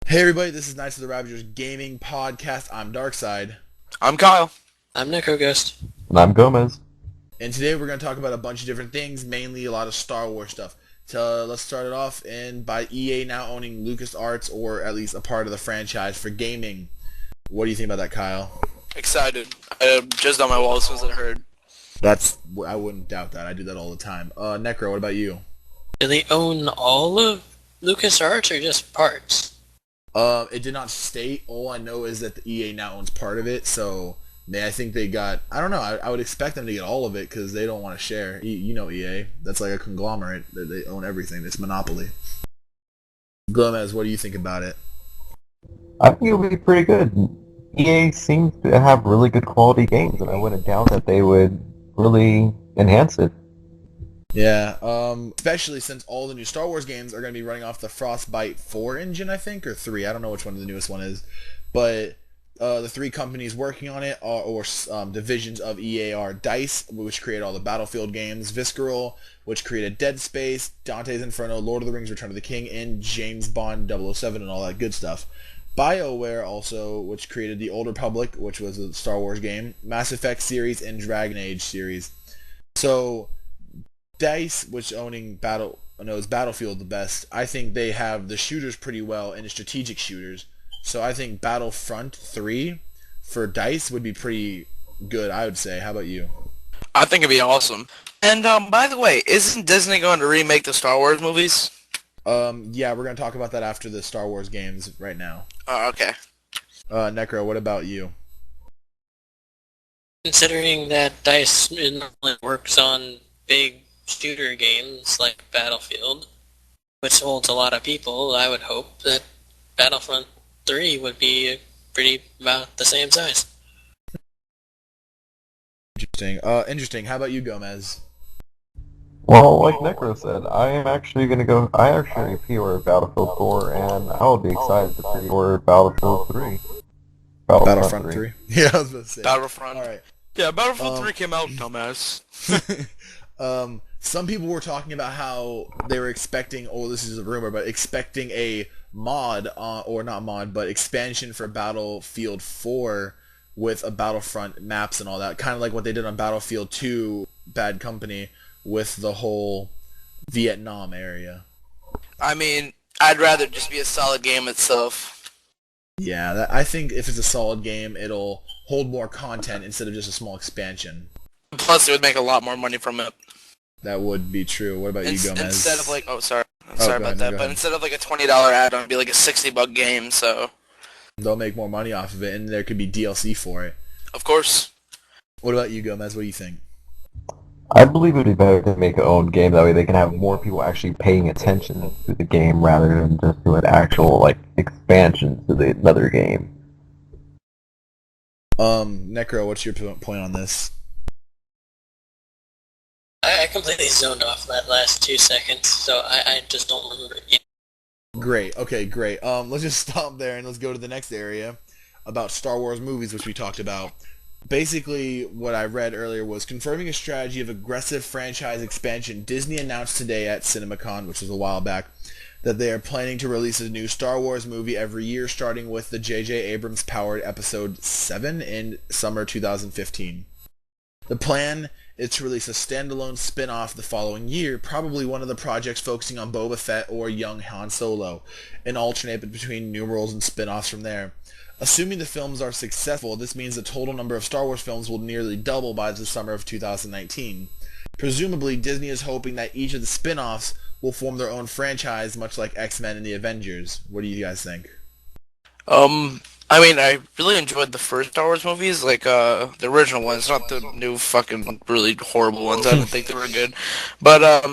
Hey everybody, this is Knights of the Ravagers Gaming Podcast. I'm Darkside, I'm Kyle. I'm NecroGhost. And I'm Gomez. and today we're going to talk about a bunch of different things, mainly a lot of Star Wars stuff. So let's start it off by EA now owning LucasArts, or at least a part of the franchise for gaming. What do you think about that, Kyle? Excited. I just on my wall as soon as I heard. I wouldn't doubt that. I do that all the time. Necro, what about you? Do they own all of LucasArts or just parts? It did not state. All I know is that the EA now owns part of it, so I think they got. I don't know. I would expect them to get all of it because they don't want to share. You know, EA. That's like a conglomerate. They own everything. It's monopoly. Gomez, what do you think about it? I think it'll be pretty good. EA seems to have really good quality games, and I wouldn't doubt that they would really enhance it. Yeah. Especially since all the new Star Wars games are going to be running off the Frostbite 4 engine, I think, or 3. I don't know which one the newest one is, but the three companies working on it or divisions of EA are DICE, which created all the Battlefield games, Visceral, which created Dead Space, Dante's Inferno, Lord of the Rings, Return of the King, and James Bond 007 and all that good stuff. BioWare also, which created The Old Republic, which was a Star Wars game, Mass Effect series, and Dragon Age series. So DICE, which knows Battlefield the best, I think they have the shooters pretty well and the strategic shooters. So I think Battlefront 3 for DICE would be pretty good, I would say. How about you? I think it'd be awesome. And by the way, isn't Disney going to remake the Star Wars movies? Yeah, we're going to talk about that after the Star Wars games right now. Oh, okay. Necro, what about you? Considering that DICE normally works on big shooter games like Battlefield, which holds a lot of people, I would hope that Battlefront 3 would be pretty about the same size. Interesting. How about you, Gomez? Well, like Necro said, I am actually going to go... I actually pre-ordered Battlefield 4, and I will be excited to pre-order Battlefield 3. Battlefront 3? Yeah, I was about to say. Battlefront. Alright. Yeah, Battlefield 3 came out, dumbass. Some people were talking about how they were expecting, this is a rumor, but expecting a mod, or not mod, but expansion for Battlefield 4 with a Battlefront maps and all that. Kind of like what they did on Battlefield 2, Bad Company, with the whole Vietnam area. I mean, I'd rather just be a solid game itself. Yeah, I think if it's a solid game, it'll hold more content instead of just a small expansion. Plus, it would make a lot more money from it. That would be true. What about you, Gomez? Instead of like, sorry Go about ahead, that, go but ahead. instead of like a $20 add-on, it'd be like a $60 game. So, They'll make more money off of it, and there could be DLC for it. of course. What about you, Gomez? What do you think? I believe it would be better to make their own game, that way they can have more people actually paying attention to the game rather than just do an actual, expansion to the another game. Necro, what's your point on this? I completely zoned off that last 2 seconds, so I just don't remember it. Great. Okay, great. Let's just stop there and let's go to the next area about Star Wars movies, which we talked about. Basically, what I read earlier was confirming a strategy of aggressive franchise expansion. Disney announced today at CinemaCon, which was a while back, that they are planning to release a new Star Wars movie every year, starting with the J.J. Abrams-powered Episode 7 in summer 2015. The plan is to release a standalone spin-off the following year, probably one of the projects focusing on Boba Fett or young Han Solo, and alternate between new roles and spin-offs from there. Assuming the films are successful, this means the total number of Star Wars films will nearly double by the summer of 2019. Presumably, Disney is hoping that each of the spin-offs will form their own franchise, much like X-Men and the Avengers. What do you guys think? I mean, I really enjoyed the first Star Wars movies, like, the original ones, not the new fucking really horrible ones. I didn't think they were good. But,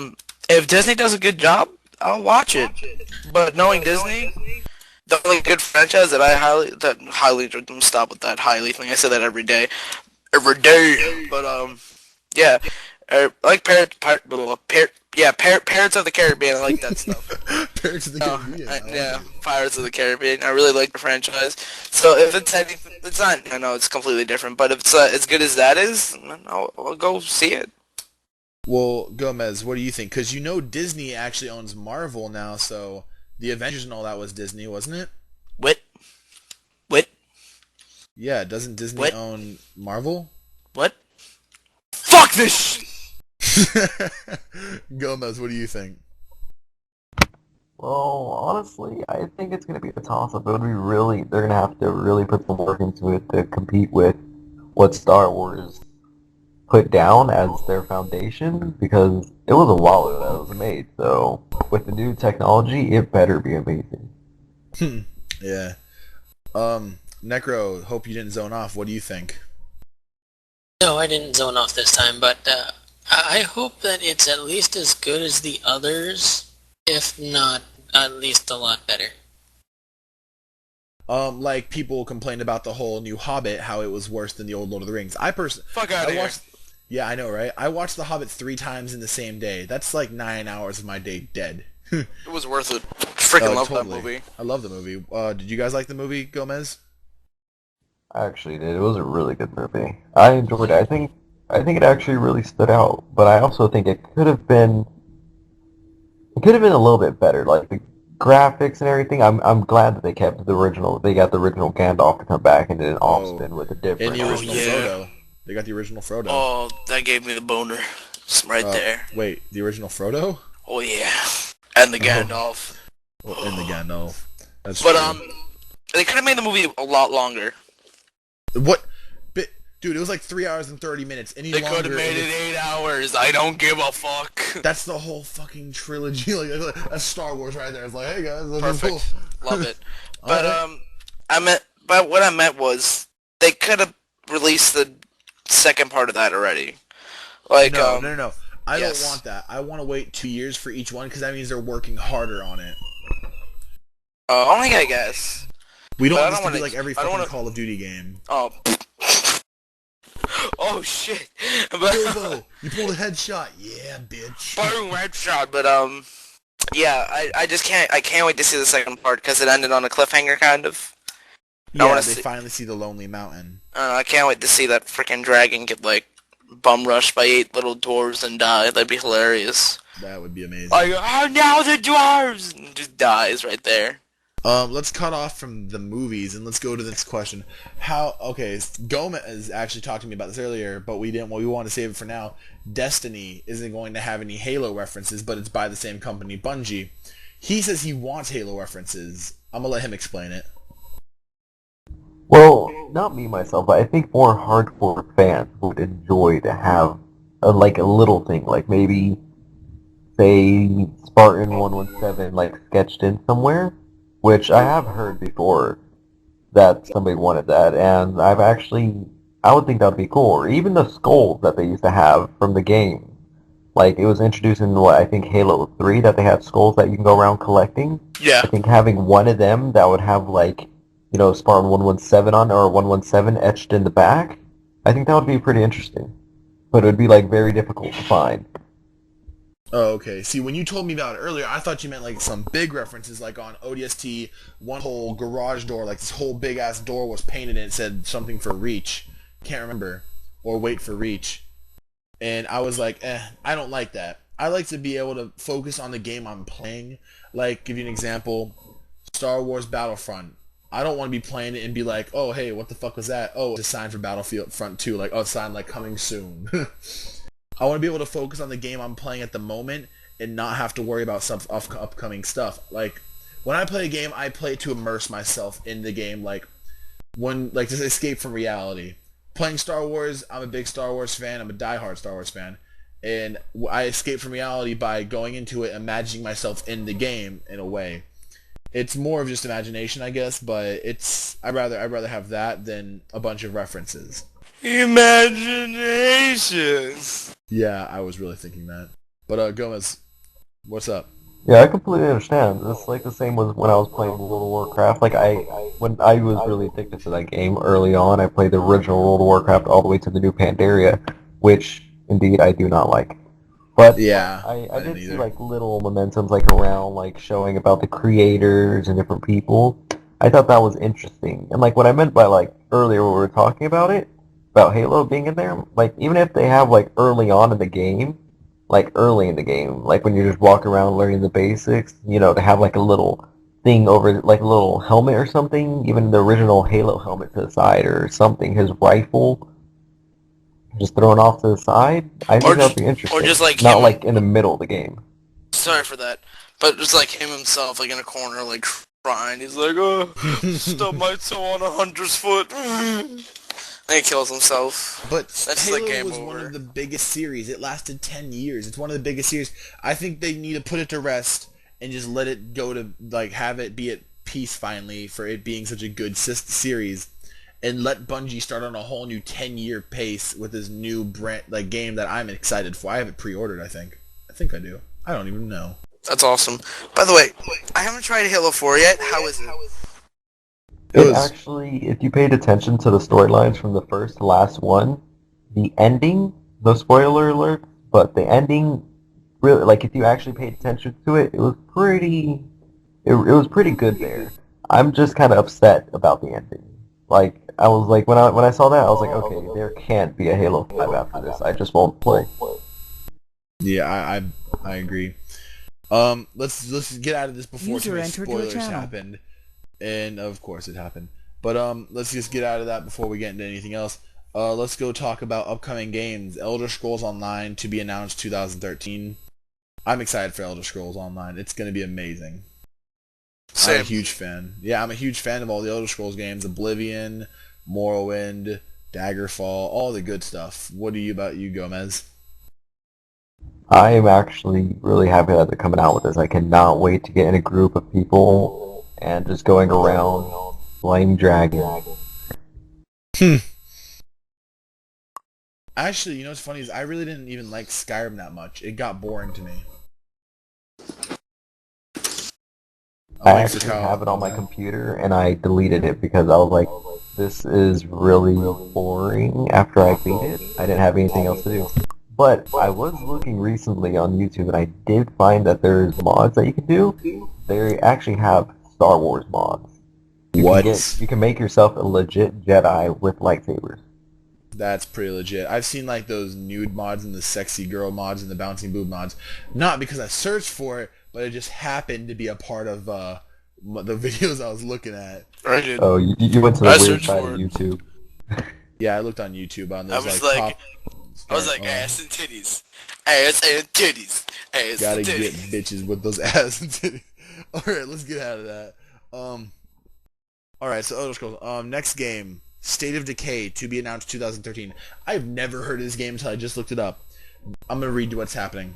if Disney does a good job, I'll watch it. But knowing Disney, the only good franchise that stop with that highly thing. I say that every day. Every day. But, yeah. I like Pirates of the Caribbean. I like that stuff. Pirates of the Caribbean. I like Yeah, it. Pirates of the Caribbean. I really like the franchise. So if it's anything, it's not. I know it's completely different, but if it's as good as that is, I'll go see it. Well, Gomez, what do you think? Because you know Disney actually owns Marvel now, so the Avengers and all that was Disney, wasn't it? Yeah, doesn't Disney What? own Marvel? What? Fuck this Gomez, what do you think? Well, honestly, I think it's going to be a toss-up. It would be really, they're going to have to really put some work into it to compete with what Star Wars put down as their foundation, because it was a while ago that it was made. So with the new technology, it better be amazing. Yeah. Necro, hope you didn't zone off. What do you think? No, I didn't zone off this time, but I hope that it's at least as good as the others, if not at least a lot better. Like people complained about the whole new Hobbit, how it was worse than the old Lord of the Rings. Fuck out of I here. watched. Yeah, I know, right? I watched The Hobbit 3 times in the same day. That's like 9 hours of my day dead. It was worth it. Freaking love Totally. that movie. I love the movie. Did you guys like the movie, Gomez? I actually did. It was a really good movie. I enjoyed it. I think it actually really stood out, but I also think it could have been a little bit better. Like the graphics and everything. I'm glad that they kept the original. They got the original Gandalf to come back and did an off Oh, spin with a And different. the original yeah. Frodo. They got the original Frodo. Oh, that gave me the boner. It's right there. Wait, the original Frodo? Oh yeah. And the Gandalf. Well, in the Gandalf. That's But true. they could have made the movie a lot longer. What? Dude, it was like 3 hours and 30 minutes. Any They could longer, have made and it 8 hours. I don't give a fuck. that's the whole fucking trilogy. That's Star Wars right there. It's like, hey guys, this is cool. Perfect. Love it. But Alright. but what I meant was they could have released the second part of that already. Like No. I yes. don't want that. I want to wait 2 years for each one because that means they're working harder on it. only I guess. We don't But I want this don't to be wanna- like every I don't fucking wanna- Call of Duty game. Oh. Oh shit. But Bilbo, you pulled a headshot. Yeah, bitch. boom, headshot. But yeah, I just can't. I can't wait to see the second part because it ended on a cliffhanger, kind of. Yeah, wanna they see- finally see the Lonely Mountain. I can't wait to see that freaking dragon get like bum rushed by 8 little dwarves and die. That'd be hilarious. That would be amazing. Like, oh, now the dwarves! And just dies right there. Let's cut off from the movies and let's go to the next question. Gomez actually talked to me about this earlier, but we didn't. Well, we want to save it for now. Destiny isn't going to have any Halo references, but it's by the same company, Bungie. He says he wants Halo references. I'm gonna let him explain it. Well, not me myself, but I think more hardcore fans would enjoy to have a little thing, like maybe say Spartan 117 like sketched in somewhere, which I have heard before that somebody wanted that, and I would think that would be cool. Or even the skulls that they used to have from the game. Like it was introduced in what I think Halo 3 that they had skulls that you can go around collecting. Yeah. I think having one of them that would have Spartan 117 on or 117 etched in the back, I think that would be pretty interesting. But it would be very difficult to find. Oh, okay. See, when you told me about it earlier, I thought you meant like some big references, like on ODST, one whole garage door, like this whole big ass door was painted and it said something for Reach. Can't remember. Or Wait for Reach. And I was like, I don't like that. I like to be able to focus on the game I'm playing. Like, give you an example, Star Wars Battlefront. I don't want to be playing it and be like, oh, hey, what the fuck was that? Oh, it's a sign for Battlefront 2. Like, oh, it's a sign like coming soon. I want to be able to focus on the game I'm playing at the moment and not have to worry about some upcoming stuff. Like, when I play a game, I play to immerse myself in the game, just escape from reality. Playing Star Wars, I'm a big Star Wars fan. I'm a diehard Star Wars fan. And I escape from reality by going into it, imagining myself in the game in a way. It's more of just imagination, I guess, but I'd rather have that than a bunch of references. Imagination. Yeah, I was really thinking that. But Gomez, what's up? Yeah, I completely understand. It's like the same with when I was playing World of Warcraft. When I was really addicted to that game early on, I played the original World of Warcraft all the way to the new Pandaria, which indeed I do not like. But Yeah, I didn't did see either. little momentums around showing about the creators and different people. I thought that was interesting. And what I meant by earlier when we were talking about it, about Halo being in there, even if they have early on in the game, early in the game, when you're just walking around learning the basics, to have a little thing over, like a little helmet or something, even the original Halo helmet to the side or something, his rifle just thrown off to the side. I Or think that would just, be or interesting. just like Not him. like in the middle of the game. Sorry for that, but just like him himself, like in a corner, like crying. He's like, "Oh, stub my toe on a hunter's foot." And he kills himself. But That's like Halo game was one over. of the biggest series. It lasted 10 years. It's one of the biggest series. I think they need to put it to rest and just let it go to, like, have it be at peace finally for it being such a good series. And let Bungie start on a whole new 10-year pace with this new brand, like, game that I'm excited for. I have it pre-ordered, I think. I think I do. I don't even know. That's awesome. By the way, I haven't tried Halo 4 yet. How is it? It It was... actually, if you paid attention to the storylines from the first to last one, the ending, no spoiler alert, but the ending, really, like if you actually paid attention to it, it was pretty good there. I'm just kind of upset about the ending. Like, I was like, when I saw that, I was like, okay, there can't be a Halo 5 after this. I just won't play. Yeah, I agree. Let's get out of this before too User many entered your spoilers channel. happened. And of course it happened. But let's just get out of that before we get into anything else. Let's go talk about upcoming games. Elder Scrolls Online to be announced 2013. I'm excited for Elder Scrolls Online. It's going to be amazing. I'm Same. a huge fan. Yeah, I'm a huge fan of all the Elder Scrolls games. Oblivion, Morrowind, Daggerfall, all the good stuff. What about you, Gomez? I am actually really happy that they're coming out with this. I cannot wait to get in a group of people and just going around slaying dragons. Actually, you know what's funny is I really didn't even like Skyrim that much. It got boring to me. I like actually Sakal. have it on my computer and I deleted it because I was like, this is really boring after I beat it. I didn't have anything else to do. But I was looking recently on YouTube and I did find that there's mods that you can do. They actually have Star Wars mods. You can make yourself a legit Jedi with lightsabers. That's pretty legit. I've seen like those nude mods and the sexy girl mods and the bouncing boob mods. Not because I searched for it, but it just happened to be a part of the videos I was looking at. I did. Oh, you went to the I weird searched side for of it. YouTube. Yeah, I looked on YouTube on those was like like- top. I was like, ass and titties. Ass and titties. Ass Gotta and get titties. bitches with those ass and titties. Alright, let's get out of that. Alright, so Elder Scrolls. Next game. State of Decay to be announced 2013. I've never heard of this game until I just looked it up. I'm gonna read what's happening.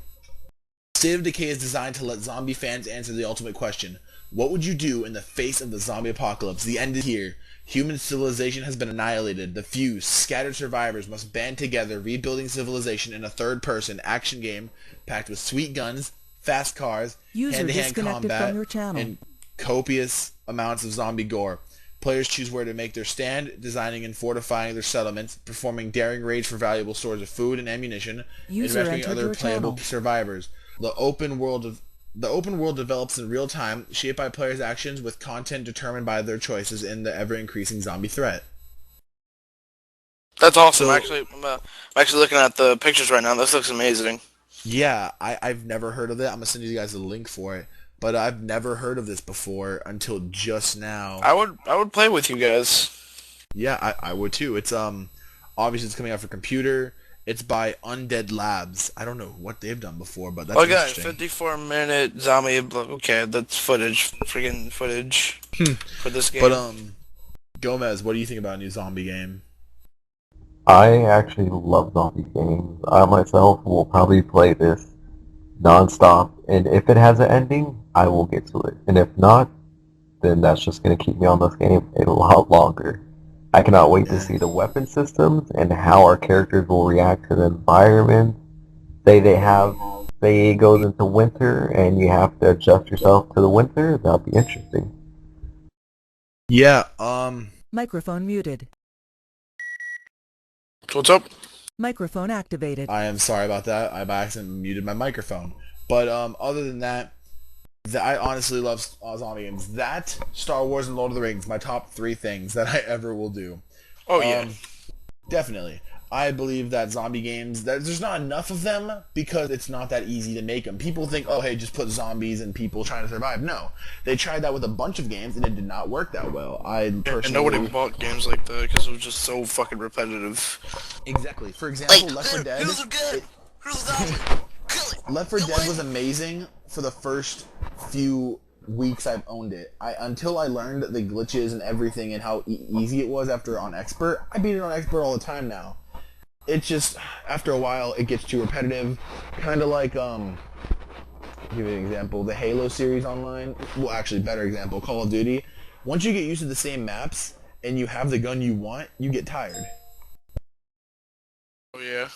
State of Decay is designed to let zombie fans answer the ultimate question. What would you do in the face of the zombie apocalypse? The end is here. Human civilization has been annihilated. The few scattered survivors must band together, rebuilding civilization in a third-person action game packed with sweet guns, fast cars, User hand-to-hand disconnected combat, from your channel. and copious amounts of zombie gore. Players choose where to make their stand, designing and fortifying their settlements, performing daring raids for valuable stores of food and ammunition, User and rescuing entered other your playable channel. survivors. The open world develops in real time, shaped by players' actions, with content determined by their choices in the ever-increasing zombie threat. That's awesome. So- I'm actually looking at the pictures right now. This looks amazing. Yeah, I've never heard of it. I'm gonna send you guys a link for it, but I've never heard of this before until just now. I would play with you guys. Yeah, I would too. It's obviously it's coming out for computer. It's by Undead Labs. I don't know what they've done before, but that's Okay, interesting. 54-minute zombie. Okay, that's footage. Freaking footage for this game. But Gomez, what do you think about a new zombie game? I actually love zombie games. I myself will probably play this non-stop, and if it has an ending, I will get to it. And if not, then that's just going to keep me on this game a lot longer. I cannot wait to see the weapon systems and how our characters will react to the environment. Say it goes into winter and you have to adjust yourself to the winter, that'll be interesting. Yeah, Microphone muted. What's up? Microphone activated. I am sorry about that. I by accident muted my microphone. But other than that, I honestly love zombie games. That, Star Wars, and Lord of the Rings, my top 3 things that I ever will do. Oh yeah. Definitely. I believe that zombie games, that there's not enough of them because it's not that easy to make them. People think, oh, hey, just put zombies and people trying to survive. No. They tried that with a bunch of games and it did not work that well. I personally... And nobody bought games like that because it was just so fucking repetitive. Exactly. For example, Left 4 Dead... Here's a gun! Here's a zombie! Kill it! Left 4 Dead was amazing for the first few weeks I've owned it. Until I learned the glitches and everything and how easy it was after on Expert. I beat it on Expert all the time now. It just, after a while, it gets too repetitive. Kind of like, give you an example, the Halo series online. Well, actually, better example, Call of Duty. Once you get used to the same maps and you have the gun you want, you get tired. Oh yeah.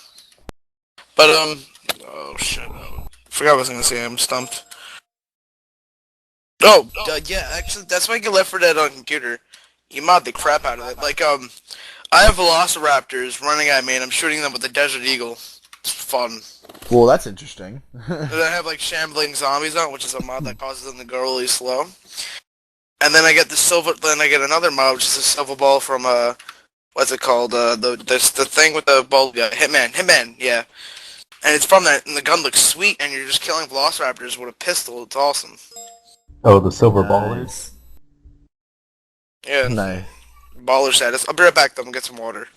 But oh shit. Forgot what I was gonna say. I'm stumped. Oh, yeah. Actually, that's why I get Left 4 Dead on computer. You mod the crap out of it. Like I have Velociraptors running at me, and I'm shooting them with the Desert Eagle. It's fun. Well, that's interesting. And I have like shambling zombies on, which is a mod that causes them to go really slow. And then I get Then I get another mod, which is a silver ball from what's it called? The thing with the ball. Yeah, Hitman. Yeah. And it's from that, and the gun looks sweet, and you're just killing Velociraptors with a pistol. It's awesome. Oh, the silver ballers. Yeah. Nice. Baller status. I'll be right back though and get some water.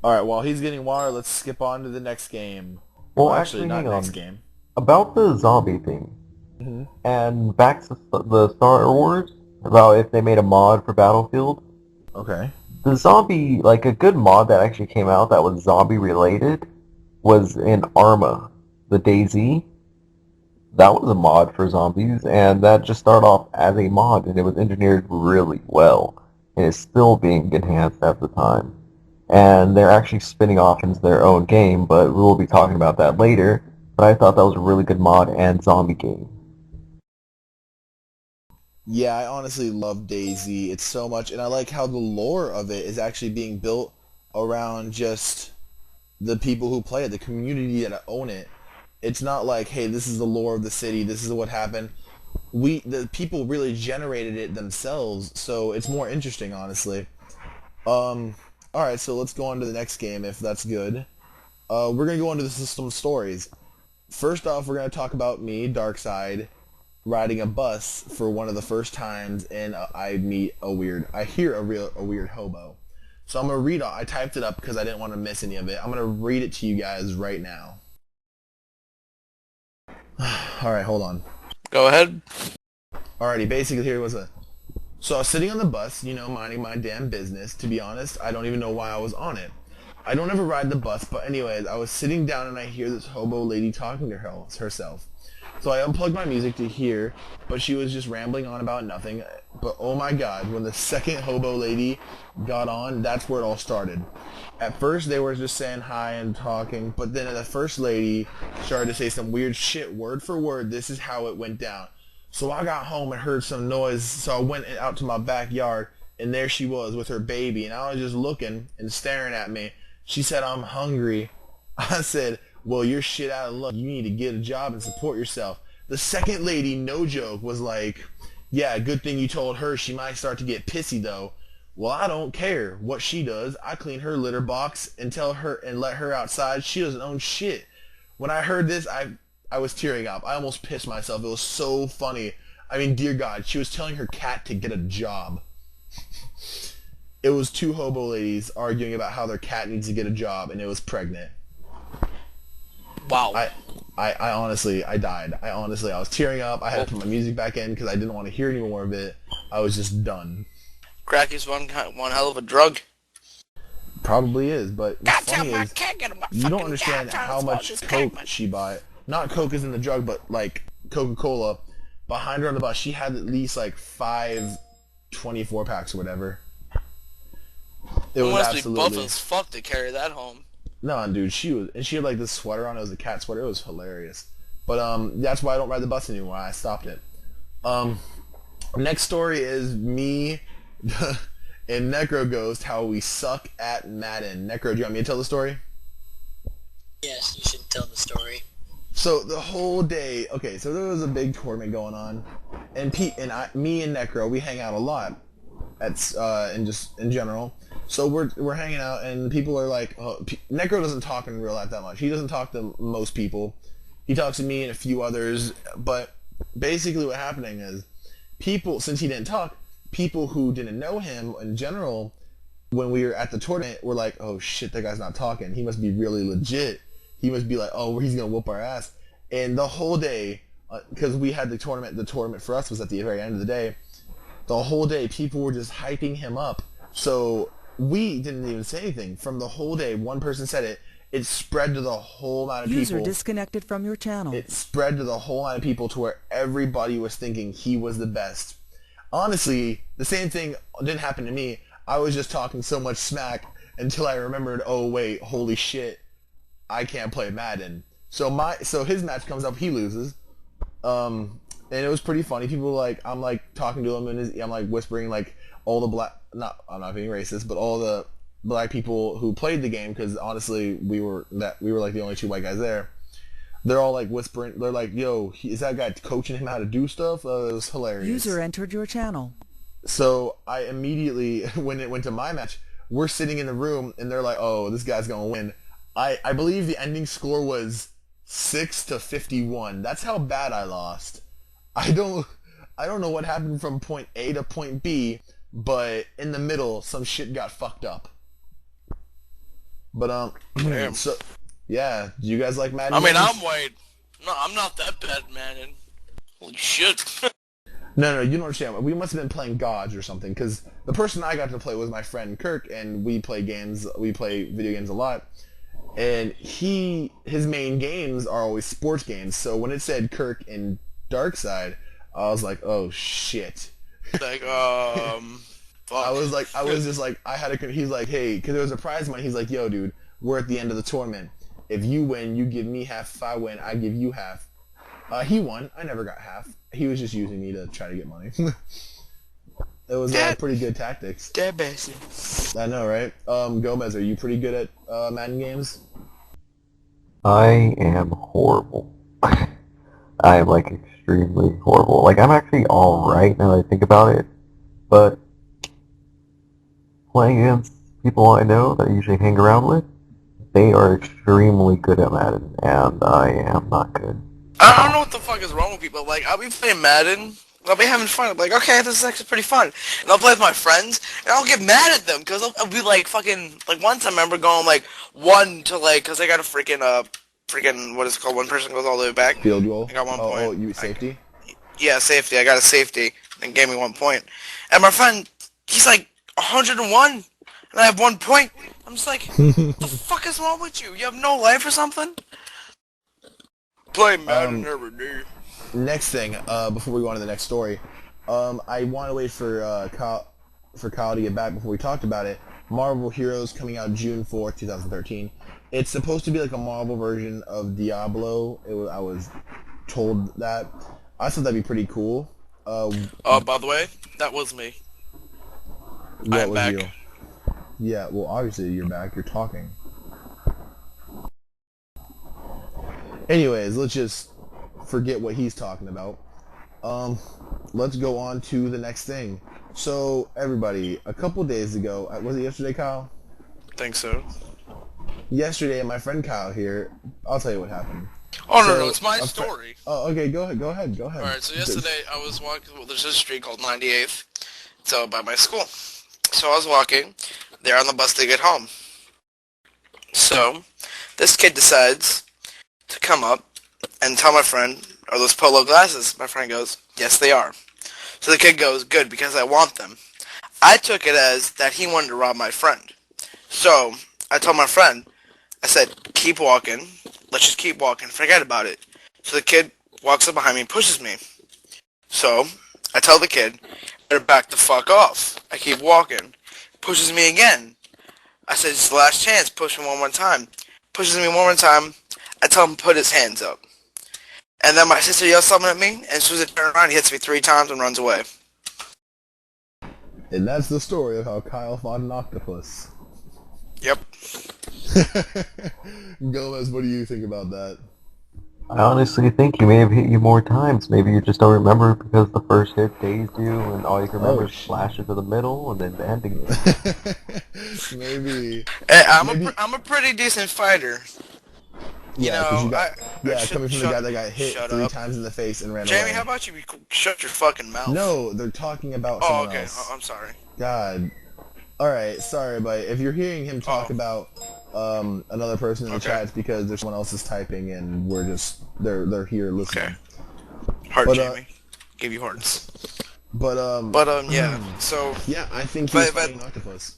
Alright, while he's getting water, let's skip on to the next game. Well, actually, not hang next on. game. About the zombie thing, Mm-hmm. and back to the Star Wars, about if they made a mod for Battlefield. Okay. The zombie, like a good mod that actually came out that was zombie related, was in Arma, the DayZ. That was a mod for zombies, and that just started off as a mod, and it was engineered really well, and it's still being enhanced at the time. And they're actually spinning off into their own game, but we'll be talking about that later. But I thought that was a really good mod and zombie game. Yeah, I honestly love DayZ. It's so much, and I like how the lore of it is actually being built around just the people who play it, the community that own it. It's not like, hey, this is the lore of the city, this is what happened. The people really generated it themselves, so it's more interesting, honestly. Alright, so let's go on to the next game, if that's good. We're going to go on to the system stories. First off, we're going to talk about me, Darkside, riding a bus for one of the first times, and I hear a weird hobo. So I'm going to read it. I typed it up because I didn't want to miss any of it. I'm going to read it to you guys right now. Alright, hold on. Go ahead. Alrighty, basically here was So I was sitting on the bus, minding my damn business. To be honest, I don't even know why I was on it. I don't ever ride the bus, but anyways, I was sitting down and I hear this hobo lady talking to herself. So I unplugged my music to hear, but she was just rambling on about nothing. But oh my god, when the second hobo lady got on, that's where it all started. At first they were just saying hi and talking, but then the first lady started to say some weird shit word for word. This is how it went down. So I got home and heard some noise, so I went out to my backyard, and there she was with her baby, and I was just looking and staring at me. She said, "I'm hungry." I said, "Well, you're shit out of luck. You need to get a job and support yourself." The second lady, no joke, was like, "Yeah, good thing you told her. She might start to get pissy though." Well, I don't care what she does. I clean her litter box and let her outside. She doesn't own shit. When I heard this, I was tearing up. I almost pissed myself. It was so funny. I mean, dear God, she was telling her cat to get a job. It was two hobo ladies arguing about how their cat needs to get a job, and it was pregnant. Wow. I honestly, I died. I was tearing up. I had to put my music back in because I didn't want to hear any more of it. I was just done. Crack is one hell of a drug. Probably is, but what's funny is you don't understand how much coke she bought. Not coke is in the drug, but like Coca-Cola. Behind her on the bus, she had at least like 5 24-packs or whatever. It was must absolutely... be buff as fuck to carry that home. No, dude, she had like this sweater on. It was a cat sweater. It was hilarious. But that's why I don't ride the bus anymore. I stopped it. Next story is me and Necro Ghost, how we suck at Madden. Necro, do you want me to tell the story? Yes, you should tell the story. So the whole day, okay, so there was a big tournament going on, and me and Necro, we hang out a lot, in general. So we're hanging out, and people are like, Necro doesn't talk in real life that much. He doesn't talk to most people. He talks to me and a few others, but basically what's happening is people, since he didn't talk, people who didn't know him in general, when we were at the tournament, were like, oh shit, that guy's not talking. He must be really legit. He must be like, oh, he's gonna whoop our ass. And the whole day, because we had the tournament for us was at the very end of the day, the whole day people were just hyping him up. So we didn't even say anything. From the whole day, one person said it. It spread to the whole amount of User people. disconnected from your channel. It spread to the whole amount of people to where everybody was thinking he was the best. Honestly, the same thing didn't happen to me. I was just talking so much smack until I remembered, oh wait, holy shit, I can't play Madden. So his match comes up, he loses. And it was pretty funny. People were like, I'm like talking to him and I'm like whispering like all the I'm not being racist, but all the black people who played the game, because honestly we were like the only two white guys there. They're all like whispering. They're like, "Yo, is that guy coaching him how to do stuff?" It was hilarious. User entered your channel. So I immediately, when it went to my match, we're sitting in the room and they're like, "Oh, this guy's gonna win." I believe the ending score was 6-51. That's how bad I lost. I don't know what happened from point A to point B, but in the middle, some shit got fucked up. But Damn. so yeah, do you guys like Madden? I mean, games? I'm white. No, I'm not that bad, man. Holy shit. No, you don't understand. We must have been playing gods or something, because the person I got to play was my friend Kirk, and we play video games a lot. And his main games are always sports games, so when it said Kirk in Darkside, I was like, oh shit. Like, fuck. I was just like, he's like, hey, because there was a prize money, he's like, yo dude, we're at the end of the tournament. If you win, you give me half. If I win, I give you half. He won. I never got half. He was just using me to try to get money. It was pretty good tactics. Dead basic. I know, right? Gomez, are you pretty good at Madden games? I am horrible. I am like extremely horrible. Like I'm actually alright now that I think about it, but playing against people I know that I usually hang around with, they are extremely good at Madden, and I am not good. I don't know what the fuck is wrong with people. Like, I'll be playing Madden, I'll be having fun. I'm like, okay, this is actually pretty fun. And I'll play with my friends, and I'll get mad at them, because I'll be like, fucking, like, once I remember going, like, 1 to, like, because I got a freaking, what is it called? One person goes all the way back. Field goal? I got 1 point. Oh, you safety? Yeah, safety. I got a safety, and gave me 1 point. And my friend, he's like 101, and I have 1 point. I'm just like, what the fuck is wrong with you? You have no life or something? Play Madden every day. Next thing, before we go on to the next story, I want to wait for Kyle to get back before we talked about it. Marvel Heroes coming out June 4th, 2013. It's supposed to be like a Marvel version of Diablo. I was told that. I thought that'd be pretty cool. By the way, that was me. I'm back. You? Yeah, well, obviously you're back. You're talking. Anyways, let's just forget what he's talking about. Let's go on to the next thing. So, everybody, a couple days ago, was it yesterday, Kyle? Think so. Yesterday, my friend Kyle here, I'll tell you what happened. Oh, no, it's my story. Oh, okay, go ahead. Alright, so yesterday I was walking, there's a street called 98th. It's out by my school. So I was walking there on the bus to get home. So, this kid decides to come up and tell my friend, are those polo glasses? My friend goes, yes they are. So the kid goes, good, because I want them. I took it as that he wanted to rob my friend. So, I told my friend, I said, keep walking, let's just keep walking, forget about it. So the kid walks up behind me and pushes me. So, I tell the kid, better back the fuck off. I keep walking. Pushes me again. I said, it's the last chance, push me one more time. Pushes me one more time. I tell him to put his hands up. And then my sister yells something at me, and as soon as I turn around, he hits me 3 times and runs away. And that's the story of how Kyle fought an octopus. Yep. Gomez, what do you think about that? I honestly think he may have hit you more times. Maybe you just don't remember because the first hit dazed you, and all you can remember Oh is shit. flashes of the middle and then the ending. Maybe. Hey, Maybe. I'm a pretty decent fighter. You Yeah, because you know, got. I Yeah, coming from the guy that got hit shut 3 up. times in the face and ran Jamie, how away. about you shut your fucking mouth? No, they're talking about Oh, someone okay. else. I'm sorry. God. Alright, sorry, but if you're hearing him talk Oh, about another person in the okay. chat, it's because there's someone else is typing and we're just they're here listening. Okay. Heart, But Jamie. Give you hearts. but Yeah. So, yeah, I think he but, was but fighting an octopus.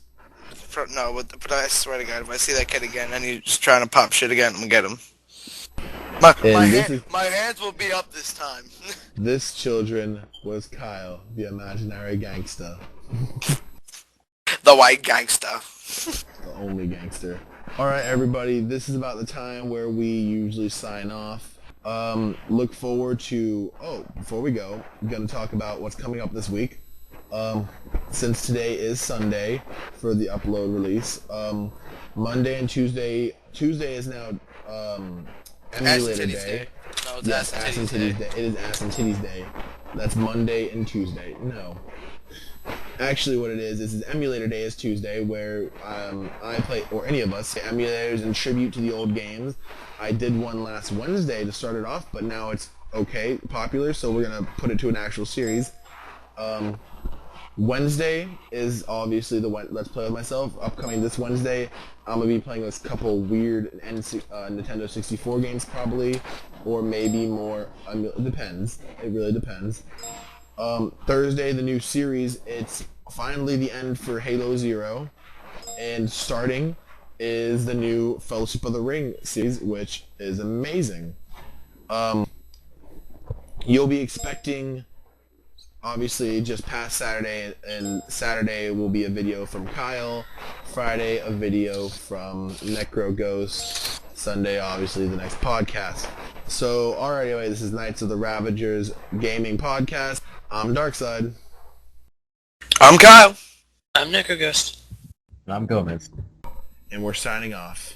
no, but I swear to God, if I see that kid again and he's trying to pop shit again, I'm gonna get him. And this is My hands will be up this time. this children was Kyle, the imaginary gangster, The white gangsta. the only gangster. Alright everybody, this is about the time where we usually sign off. Look forward to before we go, I'm gonna talk about what's coming up this week. Since today is Sunday for the upload release, Monday and Tuesday is now Emulator Day. No, it's Yes, ass Ass and and titties Titties day. Day. It is Ass and Titties Day. That's Monday and Tuesday. No. Actually, what it is Emulator Day is Tuesday, where I play, or any of us, emulators in tribute to the old games. I did one last Wednesday to start it off, but now it's popular, so we're gonna put it to an actual series. Wednesday is obviously the Let's Play with Myself. Upcoming this Wednesday, I'm going to be playing a couple weird Nintendo 64 games probably, or maybe more. It depends. It really depends. Thursday, the new series, it's finally the end for Halo Zero, and starting is the new Fellowship of the Ring series, which is amazing. You'll be expecting... Obviously, just past Saturday, and Saturday will be a video from Kyle. Friday, a video from Necro Ghost. Sunday, obviously, the next podcast. So, alright, anyway, this is Knights of the Ravagers Gaming Podcast. I'm Darkside. I'm Kyle. I'm Necroghost. I'm Gomez. And we're signing off.